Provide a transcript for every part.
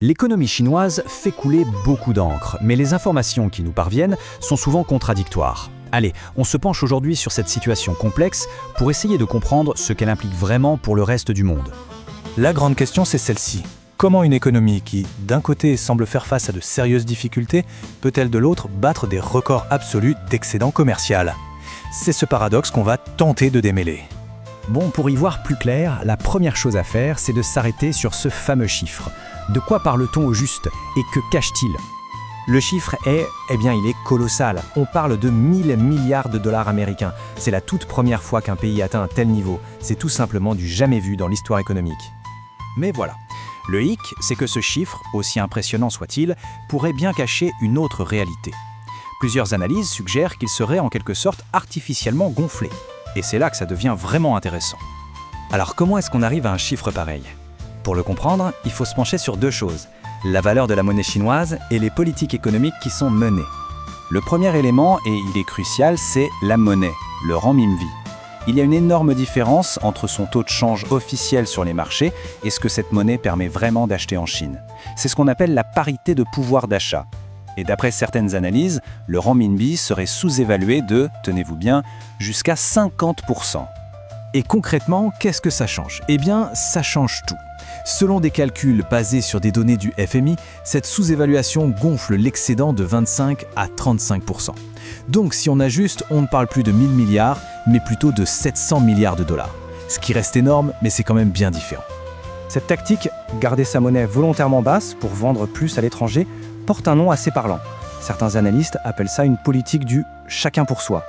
L'économie chinoise fait couler beaucoup d'encre, mais les informations qui nous parviennent sont souvent contradictoires. Allez, on se penche aujourd'hui sur cette situation complexe pour essayer de comprendre ce qu'elle implique vraiment pour le reste du monde. La grande question, c'est celle-ci. Comment une économie qui, d'un côté, semble faire face à de sérieuses difficultés, peut-elle de l'autre battre des records absolus d'excédent commercial? C'est ce paradoxe qu'on va tenter de démêler. Bon, pour y voir plus clair, la première chose à faire, c'est de s'arrêter sur ce fameux chiffre. De quoi parle-t-on au juste et que cache-t-il? Le chiffre il est colossal. On parle de 1000 milliards de dollars américains. C'est la toute première fois qu'un pays atteint un tel niveau. C'est tout simplement du jamais vu dans l'histoire économique. Mais voilà, le hic, c'est que ce chiffre, aussi impressionnant soit-il, pourrait bien cacher une autre réalité. Plusieurs analyses suggèrent qu'il serait en quelque sorte artificiellement gonflé. Et c'est là que ça devient vraiment intéressant. Alors comment est-ce qu'on arrive à un chiffre pareil? Pour le comprendre, il faut se pencher sur deux choses, la valeur de la monnaie chinoise et les politiques économiques qui sont menées. Le premier élément, et il est crucial, c'est la monnaie, le renminbi. Il y a une énorme différence entre son taux de change officiel sur les marchés et ce que cette monnaie permet vraiment d'acheter en Chine. C'est ce qu'on appelle la parité de pouvoir d'achat. Et d'après certaines analyses, le renminbi serait sous-évalué de, tenez-vous bien, jusqu'à 50%. Et concrètement, qu'est-ce que ça change? Eh bien, ça change tout. Selon des calculs basés sur des données du FMI, cette sous-évaluation gonfle l'excédent de 25 à 35%. Donc si on ajuste, on ne parle plus de 1000 milliards, mais plutôt de 700 milliards de dollars. Ce qui reste énorme, mais c'est quand même bien différent. Cette tactique, garder sa monnaie volontairement basse pour vendre plus à l'étranger, porte un nom assez parlant. Certains analystes appellent ça une politique du « chacun pour soi ».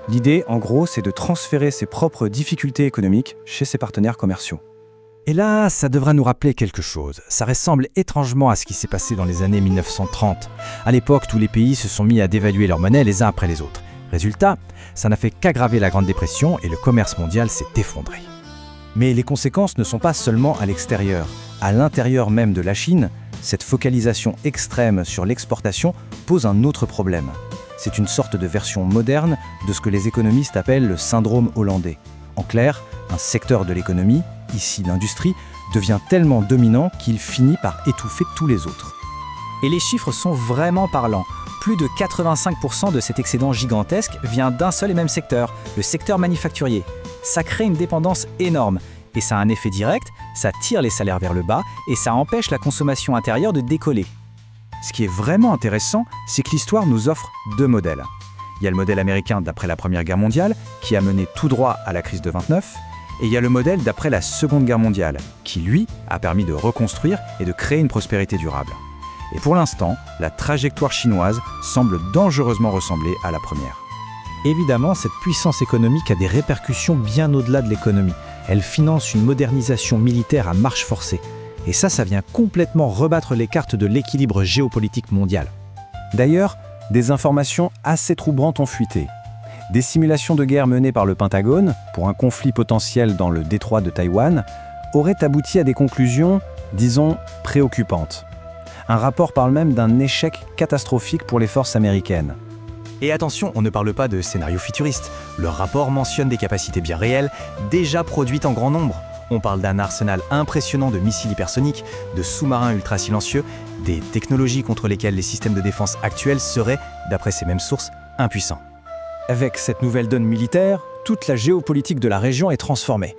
L'idée, en gros, c'est de transférer ses propres difficultés économiques chez ses partenaires commerciaux. Et là, ça devra nous rappeler quelque chose. Ça ressemble étrangement à ce qui s'est passé dans les années 1930. À l'époque, tous les pays se sont mis à dévaluer leur monnaie les uns après les autres. Résultat, ça n'a fait qu'aggraver la Grande Dépression et le commerce mondial s'est effondré. Mais les conséquences ne sont pas seulement à l'extérieur. À l'intérieur même de la Chine, cette focalisation extrême sur l'exportation pose un autre problème. C'est une sorte de version moderne de ce que les économistes appellent le syndrome hollandais. En clair, un secteur de l'économie, ici l'industrie, devient tellement dominant qu'il finit par étouffer tous les autres. Et les chiffres sont vraiment parlants. Plus de 85% de cet excédent gigantesque vient d'un seul et même secteur, le secteur manufacturier. Ça crée une dépendance énorme. Et ça a un effet direct, ça tire les salaires vers le bas et ça empêche la consommation intérieure de décoller. Ce qui est vraiment intéressant, c'est que l'histoire nous offre deux modèles. Il y a le modèle américain d'après la Première Guerre mondiale, qui a mené tout droit à la crise de 29, et il y a le modèle d'après la Seconde Guerre mondiale, qui lui a permis de reconstruire et de créer une prospérité durable. Et pour l'instant, la trajectoire chinoise semble dangereusement ressembler à la première. Évidemment, cette puissance économique a des répercussions bien au-delà de l'économie. Elle finance une modernisation militaire à marche forcée. Et ça vient complètement rebattre les cartes de l'équilibre géopolitique mondial. D'ailleurs, des informations assez troublantes ont fuité. Des simulations de guerre menées par le Pentagone pour un conflit potentiel dans le détroit de Taïwan auraient abouti à des conclusions, disons, préoccupantes. Un rapport parle même d'un échec catastrophique pour les forces américaines. Et attention, on ne parle pas de scénario futuriste. Le rapport mentionne des capacités bien réelles, déjà produites en grand nombre. On parle d'un arsenal impressionnant de missiles hypersoniques, de sous-marins ultra silencieux, des technologies contre lesquelles les systèmes de défense actuels seraient, d'après ces mêmes sources, impuissants. Avec cette nouvelle donne militaire, toute la géopolitique de la région est transformée.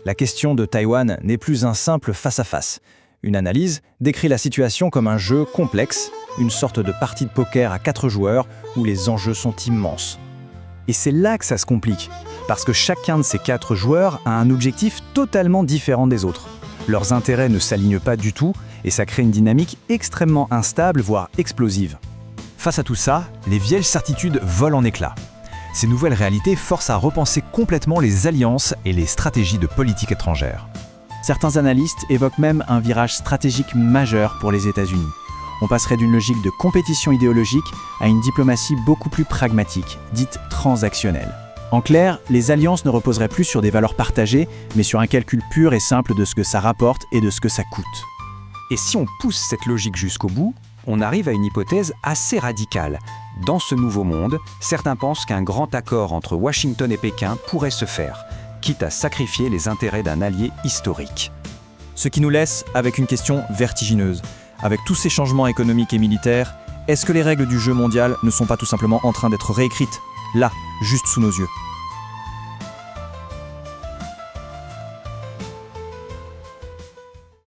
La question de Taïwan n'est plus un simple face-à-face. Une analyse décrit la situation comme un jeu complexe, une sorte de partie de poker à 4 joueurs où les enjeux sont immenses. Et c'est là que ça se complique, parce que chacun de ces 4 joueurs a un objectif totalement différent des autres. Leurs intérêts ne s'alignent pas du tout et ça crée une dynamique extrêmement instable, voire explosive. Face à tout ça, les vieilles certitudes volent en éclats. Ces nouvelles réalités forcent à repenser complètement les alliances et les stratégies de politique étrangère. Certains analystes évoquent même un virage stratégique majeur pour les États-Unis. On passerait d'une logique de compétition idéologique à une diplomatie beaucoup plus pragmatique, dite transactionnelle. En clair, les alliances ne reposeraient plus sur des valeurs partagées, mais sur un calcul pur et simple de ce que ça rapporte et de ce que ça coûte. Et si on pousse cette logique jusqu'au bout, on arrive à une hypothèse assez radicale. Dans ce nouveau monde, certains pensent qu'un grand accord entre Washington et Pékin pourrait se faire, quitte à sacrifier les intérêts d'un allié historique. Ce qui nous laisse avec une question vertigineuse. Avec tous ces changements économiques et militaires, est-ce que les règles du jeu mondial ne sont pas tout simplement en train d'être réécrites, là, juste sous nos yeux ?